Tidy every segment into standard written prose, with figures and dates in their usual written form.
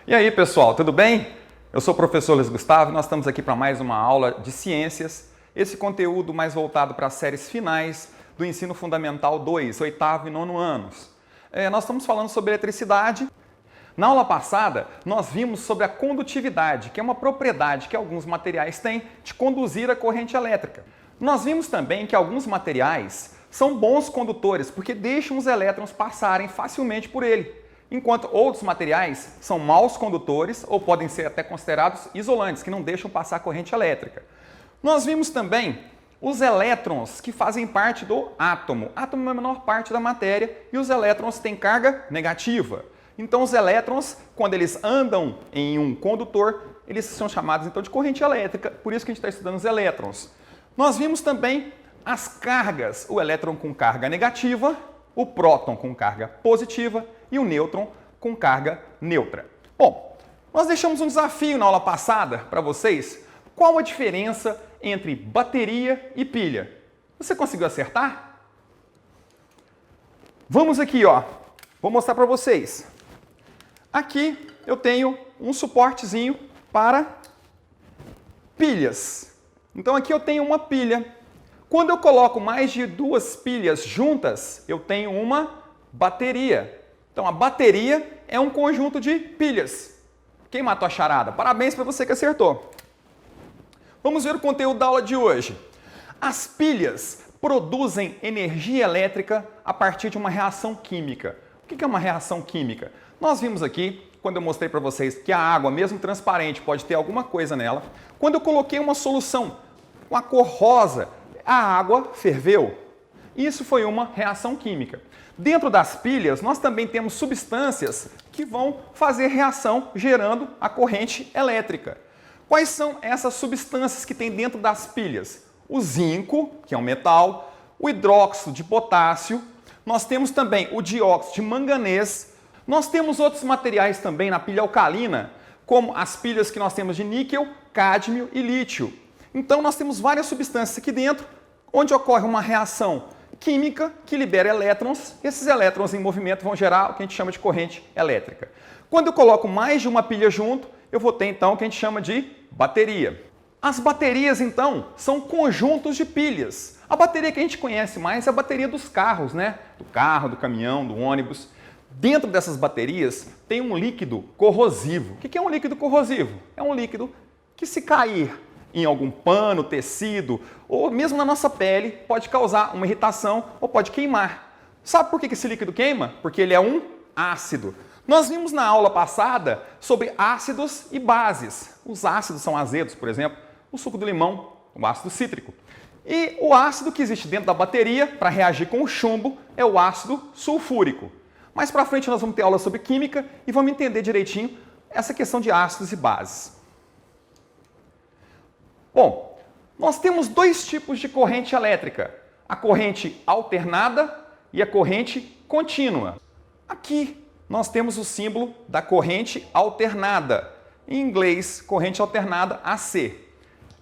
E aí, pessoal, tudo bem? Eu sou o professor Luiz Gustavo e nós estamos aqui para mais uma aula de ciências. Esse conteúdo mais voltado para as séries finais do Ensino Fundamental 2, 8º e 9º anos. Nós estamos falando sobre eletricidade. Na aula passada, nós vimos sobre a condutividade, que é uma propriedade que alguns materiais têm de conduzir a corrente elétrica. Nós vimos também que alguns materiais são bons condutores, porque deixam os elétrons passarem facilmente por ele, enquanto outros materiais são maus condutores ou podem ser até considerados isolantes, que não deixam passar a corrente elétrica. Nós vimos também os elétrons que fazem parte do átomo. O átomo é a menor parte da matéria e os elétrons têm carga negativa. Então os elétrons, quando eles andam em um condutor, eles são chamados então de corrente elétrica, por isso que a gente está estudando os elétrons. Nós vimos também as cargas, o elétron com carga negativa, o próton com carga positiva e o nêutron com carga neutra. Bom, nós deixamos um desafio na aula passada para vocês. Qual a diferença entre bateria e pilha? Você conseguiu acertar? Vamos aqui, ó. Vou mostrar para vocês. Aqui eu tenho um suportezinho para pilhas. Então aqui eu tenho uma pilha. Quando eu coloco mais de duas pilhas juntas, eu tenho uma bateria. Então a bateria é um conjunto de pilhas. Quem matou a charada? Parabéns para você que acertou. Vamos ver o conteúdo da aula de hoje. As pilhas produzem energia elétrica a partir de uma reação química. O que é uma reação química? Nós vimos aqui, quando eu mostrei para vocês que a água, mesmo transparente, pode ter alguma coisa nela. Quando eu coloquei uma solução com a cor rosa, a água ferveu. Isso foi uma reação química. Dentro das pilhas, nós também temos substâncias que vão fazer reação gerando a corrente elétrica. Quais são essas substâncias que tem dentro das pilhas? O zinco, que é um metal, o hidróxido de potássio, nós temos também o dióxido de manganês, nós temos outros materiais também na pilha alcalina, como as pilhas que nós temos de níquel, cádmio e lítio. Então nós temos várias substâncias aqui dentro, onde ocorre uma reação química que libera elétrons. Esses elétrons em movimento vão gerar o que a gente chama de corrente elétrica. Quando eu coloco mais de uma pilha junto, eu vou ter então o que a gente chama de bateria. As baterias então são conjuntos de pilhas. A bateria que a gente conhece mais é a bateria dos carros, né? Do carro, do caminhão, do ônibus. Dentro dessas baterias tem um líquido corrosivo. O que é um líquido corrosivo? É um líquido que, se cair em algum pano, tecido ou mesmo na nossa pele, pode causar uma irritação ou pode queimar. Sabe por que esse líquido queima? Porque ele é um ácido. Nós vimos na aula passada sobre ácidos e bases. Os ácidos são azedos, por exemplo, o suco do limão, o ácido cítrico. E o ácido que existe dentro da bateria para reagir com o chumbo é o ácido sulfúrico. Mais para frente nós vamos ter aula sobre química e vamos entender direitinho essa questão de ácidos e bases. Bom, nós temos dois tipos de corrente elétrica, a corrente alternada e a corrente contínua. Aqui nós temos o símbolo da corrente alternada, em inglês, corrente alternada AC.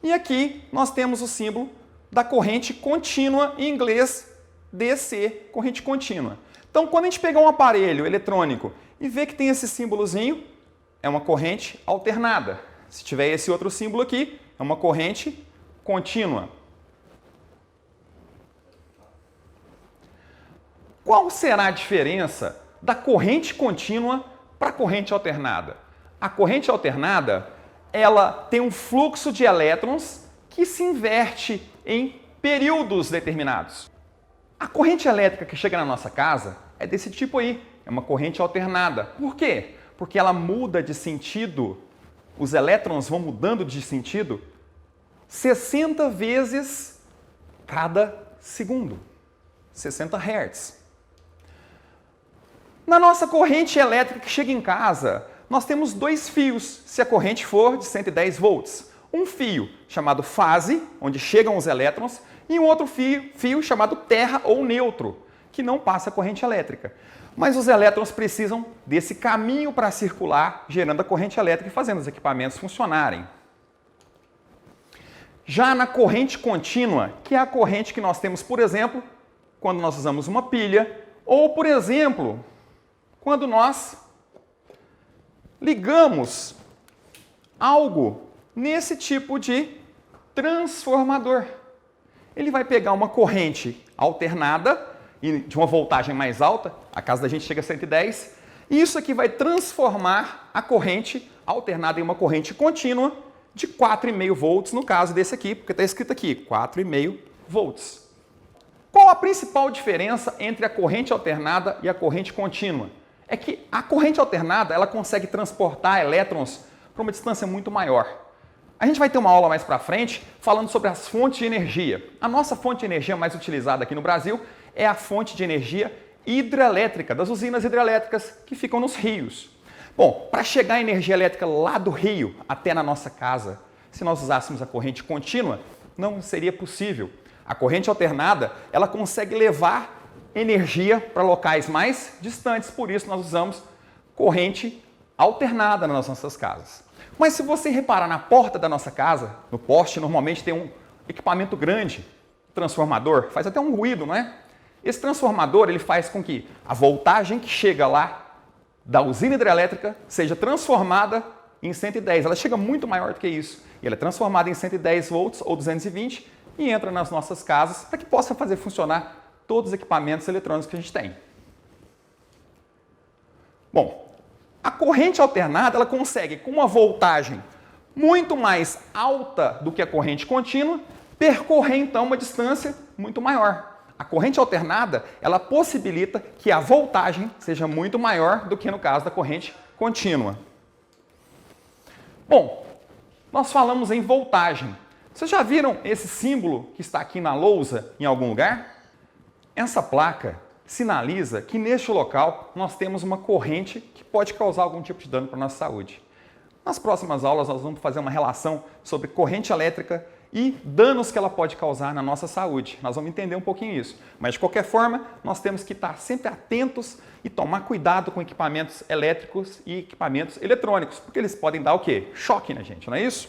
E aqui nós temos o símbolo da corrente contínua, em inglês, DC, corrente contínua. Então, quando a gente pegar um aparelho eletrônico e ver que tem esse símbolozinho, é uma corrente alternada. Se tiver esse outro símbolo aqui, é uma corrente contínua. Qual será a diferença da corrente contínua para a corrente alternada? A corrente alternada, ela tem um fluxo de elétrons que se inverte em períodos determinados. A corrente elétrica que chega na nossa casa é desse tipo aí, é uma corrente alternada. Por quê? Porque ela muda de sentido, os elétrons vão mudando de sentido 60 vezes cada segundo, 60 Hz. Na nossa corrente elétrica que chega em casa, nós temos dois fios, se a corrente for de 110 volts. Um fio chamado fase, onde chegam os elétrons, e um outro fio chamado terra ou neutro, que não passa corrente elétrica. Mas os elétrons precisam desse caminho para circular, gerando a corrente elétrica e fazendo os equipamentos funcionarem. Já na corrente contínua, que é a corrente que nós temos, por exemplo, quando nós usamos uma pilha, ou, por exemplo, quando nós ligamos algo nesse tipo de transformador. Ele vai pegar uma corrente alternada e de uma voltagem mais alta, a casa da gente chega a 110, e isso aqui vai transformar a corrente alternada em uma corrente contínua de 4,5 volts, no caso desse aqui, porque está escrito aqui, 4,5 volts. Qual a principal diferença entre a corrente alternada e a corrente contínua? É que a corrente alternada ela consegue transportar elétrons para uma distância muito maior. A gente vai ter uma aula mais para frente falando sobre as fontes de energia. A nossa fonte de energia mais utilizada aqui no Brasil é a fonte de energia hidrelétrica, das usinas hidrelétricas que ficam nos rios. Bom, para chegar a energia elétrica lá do rio até na nossa casa, se nós usássemos a corrente contínua, não seria possível. A corrente alternada, ela consegue levar energia para locais mais distantes, por isso nós usamos corrente alternada nas nossas casas. Mas se você reparar na porta da nossa casa, no poste, normalmente tem um equipamento grande, transformador, faz até um ruído, não é? Esse transformador ele faz com que a voltagem que chega lá da usina hidrelétrica seja transformada em 110. Ela chega muito maior do que isso. E ela é transformada em 110 volts ou 220 e entra nas nossas casas para que possa fazer funcionar todos os equipamentos eletrônicos que a gente tem. Bom, a corrente alternada ela consegue, com uma voltagem muito mais alta do que a corrente contínua, percorrer então uma distância muito maior. A corrente alternada, ela possibilita que a voltagem seja muito maior do que no caso da corrente contínua. Bom, nós falamos em voltagem. Vocês já viram esse símbolo que está aqui na lousa em algum lugar? Essa placa sinaliza que neste local nós temos uma corrente que pode causar algum tipo de dano para a nossa saúde. Nas próximas aulas nós vamos fazer uma relação sobre corrente elétrica e danos que ela pode causar na nossa saúde. Nós vamos entender um pouquinho isso. Mas, de qualquer forma, nós temos que estar sempre atentos e tomar cuidado com equipamentos elétricos e equipamentos eletrônicos, porque eles podem dar o quê? Choque na gente, não é isso?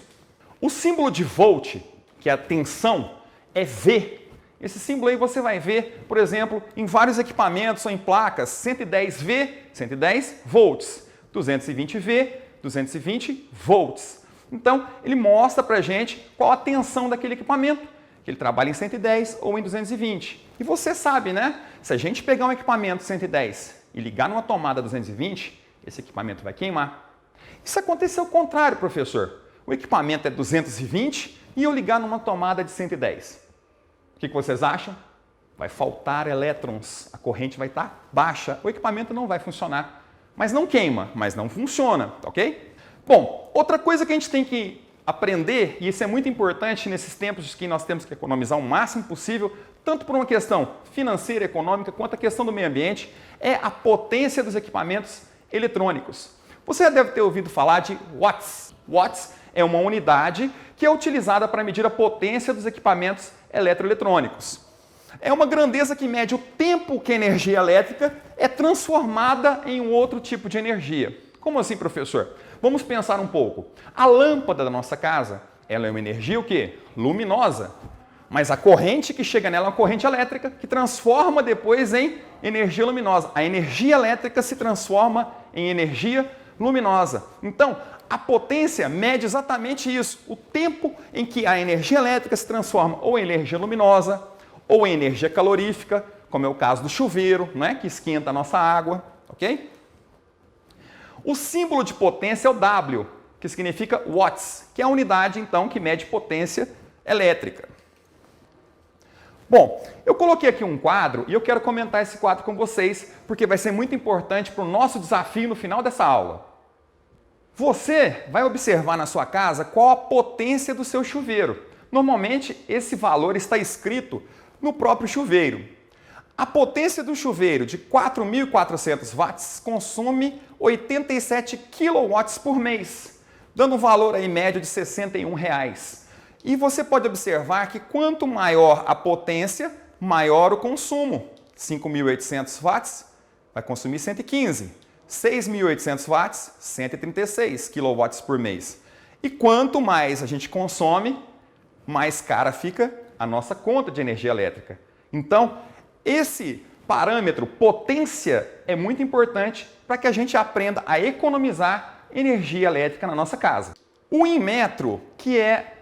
O símbolo de volt, que é a tensão, é V. Esse símbolo aí você vai ver, por exemplo, em vários equipamentos ou em placas, 110V, 110 volts, 220V, 220 volts. Então, ele mostra para a gente qual a tensão daquele equipamento, que ele trabalha em 110 ou em 220. E você sabe, né? Se a gente pegar um equipamento 110 e ligar numa tomada 220, esse equipamento vai queimar. Isso aconteceu ao contrário, professor. O equipamento é 220 e eu ligar numa tomada de 110. O que vocês acham? Vai faltar elétrons, a corrente vai estar baixa, o equipamento não vai funcionar. Mas não queima, mas não funciona, ok? Bom, outra coisa que a gente tem que aprender, e isso é muito importante nesses tempos que nós temos que economizar o máximo possível, tanto por uma questão financeira, econômica, quanto a questão do meio ambiente, é a potência dos equipamentos eletrônicos. Você já deve ter ouvido falar de watts. Watts é uma unidade que é utilizada para medir a potência dos equipamentos eletroeletrônicos. É uma grandeza que mede o tempo que a energia elétrica é transformada em um outro tipo de energia. Como assim, professor? Vamos pensar um pouco. A lâmpada da nossa casa, ela é uma energia o quê? Luminosa. Mas a corrente que chega nela é uma corrente elétrica que transforma depois em energia luminosa. A energia elétrica se transforma em energia luminosa. Então, a potência mede exatamente isso, o tempo em que a energia elétrica se transforma ou em energia luminosa ou em energia calorífica, como é o caso do chuveiro, né, que esquenta a nossa água, ok? O símbolo de potência é o W, que significa watts, que é a unidade, então, que mede potência elétrica. Bom, eu coloquei aqui um quadro e eu quero comentar esse quadro com vocês, porque vai ser muito importante para o nosso desafio no final dessa aula. Você vai observar na sua casa qual a potência do seu chuveiro. Normalmente, esse valor está escrito no próprio chuveiro. A potência do chuveiro de 4.400 watts consome 87 kW por mês, dando um valor aí médio de R$ 61. E você pode observar que quanto maior a potência, maior o consumo. 5.800 watts vai consumir 115. 6.800 watts, 136 kW por mês. E quanto mais a gente consome, mais cara fica a nossa conta de energia elétrica. Então, esse parâmetro potência é muito importante para que a gente aprenda a economizar energia elétrica na nossa casa. O Inmetro, que é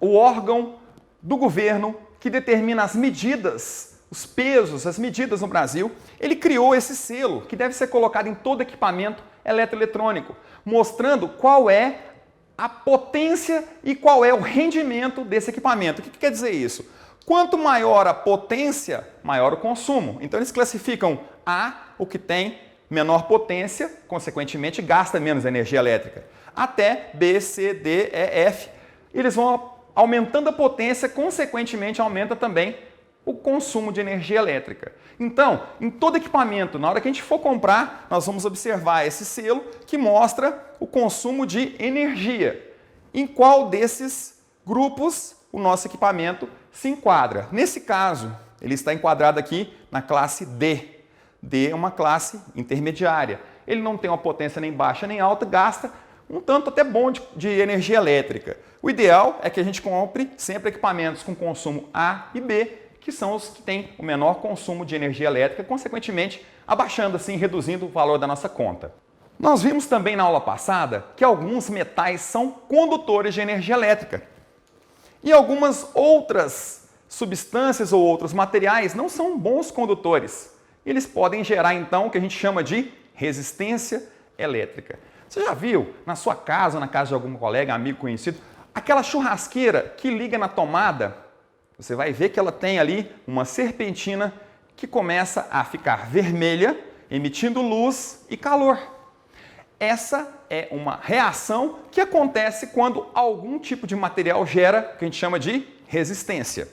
o órgão do governo que determina as medidas, os pesos, as medidas no Brasil, ele criou esse selo que deve ser colocado em todo equipamento eletroeletrônico, mostrando qual é a potência e qual é o rendimento desse equipamento. O que quer dizer isso? Quanto maior a potência, maior o consumo. Então eles classificam A, o que tem menor potência, consequentemente gasta menos energia elétrica, até B, C, D, E, F. Eles vão aumentando a potência, consequentemente aumenta também o consumo de energia elétrica. Então, em todo equipamento, na hora que a gente for comprar, nós vamos observar esse selo que mostra o consumo de energia. Em qual desses grupos o nosso equipamento se enquadra? Nesse caso, ele está enquadrado aqui na classe D. D é uma classe intermediária. Ele não tem uma potência nem baixa nem alta, gasta um tanto até bom de energia elétrica. O ideal é que a gente compre sempre equipamentos com consumo A e B, que são os que têm o menor consumo de energia elétrica, consequentemente abaixando assim, reduzindo o valor da nossa conta. Nós vimos também na aula passada que alguns metais são condutores de energia elétrica. E algumas outras substâncias ou outros materiais não são bons condutores. Eles podem gerar então o que a gente chama de resistência elétrica. Você já viu na sua casa, na casa de algum colega, amigo, conhecido, aquela churrasqueira que liga na tomada? Você vai ver que ela tem ali uma serpentina que começa a ficar vermelha, emitindo luz e calor. Essa é uma reação que acontece quando algum tipo de material gera o que a gente chama de resistência.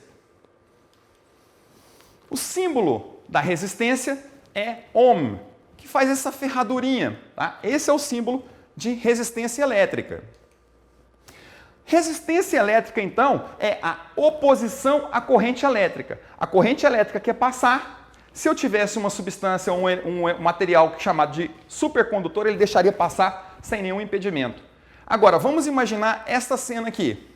O símbolo da resistência é Ohm, que faz essa ferradurinha. Tá? Esse é o símbolo de resistência elétrica. Resistência elétrica, então, é a oposição à corrente elétrica. A corrente elétrica quer passar. Se eu tivesse uma substância ou um material chamado de supercondutor, ele deixaria passar sem nenhum impedimento. Agora, vamos imaginar esta cena aqui.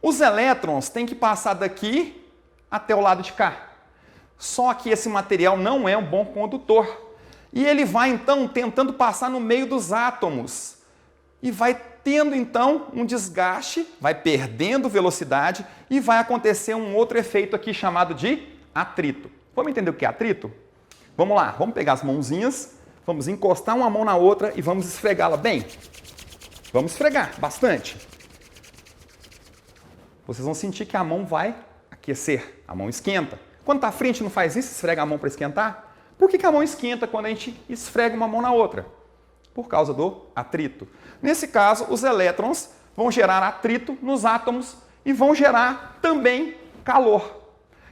Os elétrons têm que passar daqui até o lado de cá. Só que esse material não é um bom condutor. E ele vai, então, tentando passar no meio dos átomos. E vai tendo, então, um desgaste, vai perdendo velocidade e vai acontecer um outro efeito aqui chamado de atrito. Vamos entender o que é atrito? Vamos lá, vamos pegar as mãozinhas, vamos encostar uma mão na outra e vamos esfregá-la bem. Vamos esfregar bastante. Vocês vão sentir que a mão vai aquecer, a mão esquenta. Quando está à frente não faz isso, esfrega a mão para esquentar? Por que a mão esquenta quando a gente esfrega uma mão na outra? Por causa do atrito. Nesse caso, os elétrons vão gerar atrito nos átomos e vão gerar também calor.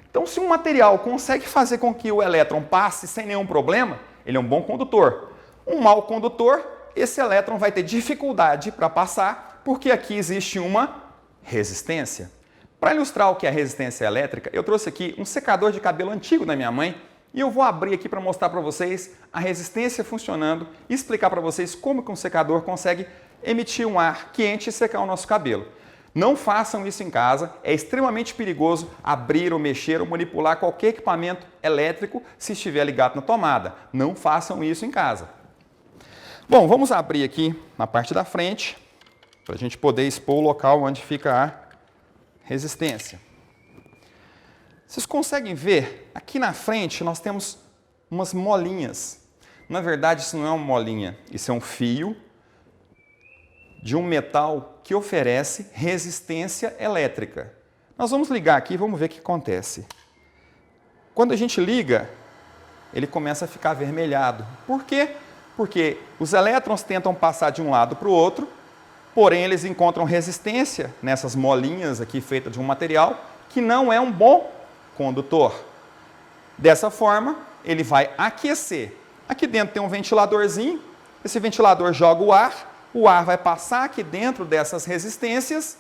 Então, se um material consegue fazer com que o elétron passe sem nenhum problema, ele é um bom condutor. Um mau condutor, esse elétron vai ter dificuldade para passar, porque aqui existe uma resistência. Para ilustrar o que é resistência elétrica, eu trouxe aqui um secador de cabelo antigo da minha mãe, e eu vou abrir aqui para mostrar para vocês a resistência funcionando e explicar para vocês como que um secador consegue emitir um ar quente e secar o nosso cabelo. Não façam isso em casa, é extremamente perigoso abrir ou mexer ou manipular qualquer equipamento elétrico se estiver ligado na tomada. Não façam isso em casa. Bom, vamos abrir aqui na parte da frente para a gente poder expor o local onde fica a resistência. Vocês conseguem ver? Aqui na frente nós temos umas molinhas. Na verdade, isso não é uma molinha, isso é um fio de um metal que oferece resistência elétrica. Nós vamos ligar aqui e vamos ver o que acontece. Quando a gente liga, ele começa a ficar avermelhado. Por quê? Porque os elétrons tentam passar de um lado para o outro, porém eles encontram resistência nessas molinhas aqui feitas de um material que não é um bom condutor. Dessa forma, ele vai aquecer. Aqui dentro tem um ventiladorzinho, esse ventilador joga o ar vai passar aqui dentro dessas resistências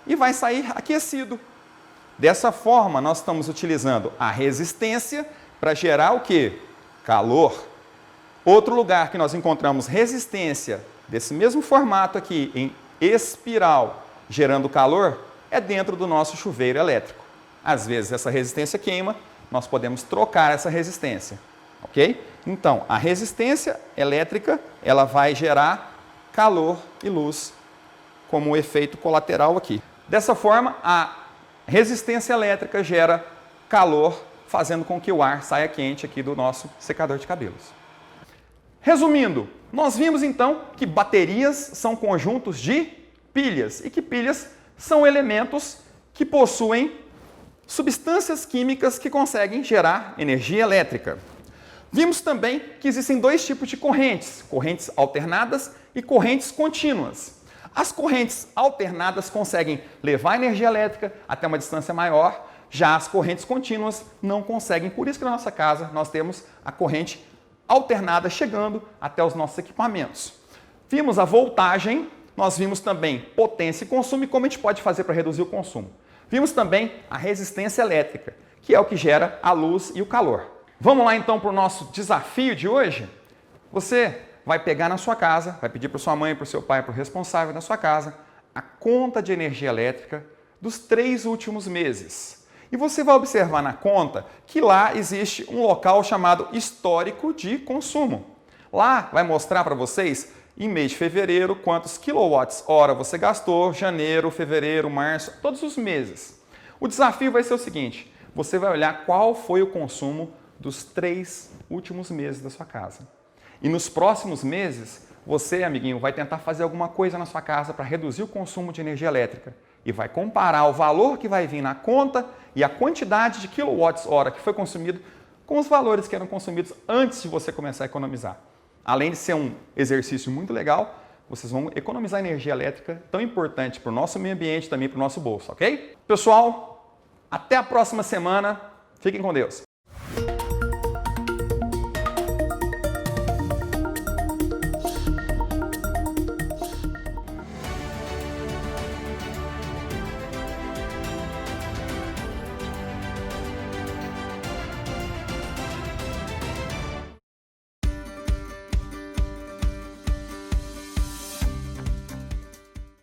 e vai sair aquecido. Dessa forma, nós estamos utilizando a resistência para gerar o quê? Calor. Outro lugar que nós encontramos resistência desse mesmo formato aqui, em espiral, gerando calor, é dentro do nosso chuveiro elétrico. Às vezes essa resistência queima, nós podemos trocar essa resistência, ok? Então, a resistência elétrica, ela vai gerar calor e luz como efeito colateral aqui. Dessa forma, a resistência elétrica gera calor, fazendo com que o ar saia quente aqui do nosso secador de cabelos. Resumindo, nós vimos então que baterias são conjuntos de pilhas e que pilhas são elementos que possuem substâncias químicas que conseguem gerar energia elétrica. Vimos também que existem dois tipos de correntes, correntes alternadas e correntes contínuas. As correntes alternadas conseguem levar energia elétrica até uma distância maior, já as correntes contínuas não conseguem. Por isso que na nossa casa nós temos a corrente alternada chegando até os nossos equipamentos. Vimos a voltagem, nós vimos também potência e consumo e como a gente pode fazer para reduzir o consumo. Vimos também a resistência elétrica, que é o que gera a luz e o calor. Vamos lá então para o nosso desafio de hoje? Você vai pegar na sua casa, vai pedir para sua mãe, para o seu pai, para o responsável da sua casa, a conta de energia elétrica dos 3 últimos meses. E você vai observar na conta que lá existe um local chamado histórico de consumo. Lá vai mostrar para vocês, em mês de fevereiro, quantos quilowatts-hora você gastou, janeiro, fevereiro, março, todos os meses. O desafio vai ser o seguinte, você vai olhar qual foi o consumo dos 3 últimos meses da sua casa. E nos próximos meses, você, amiguinho, vai tentar fazer alguma coisa na sua casa para reduzir o consumo de energia elétrica. E vai comparar o valor que vai vir na conta e a quantidade de quilowatts-hora que foi consumido com os valores que eram consumidos antes de você começar a economizar. Além de ser um exercício muito legal, vocês vão economizar energia elétrica tão importante para o nosso meio ambiente e também para o nosso bolso, ok? Pessoal, até a próxima semana. Fiquem com Deus.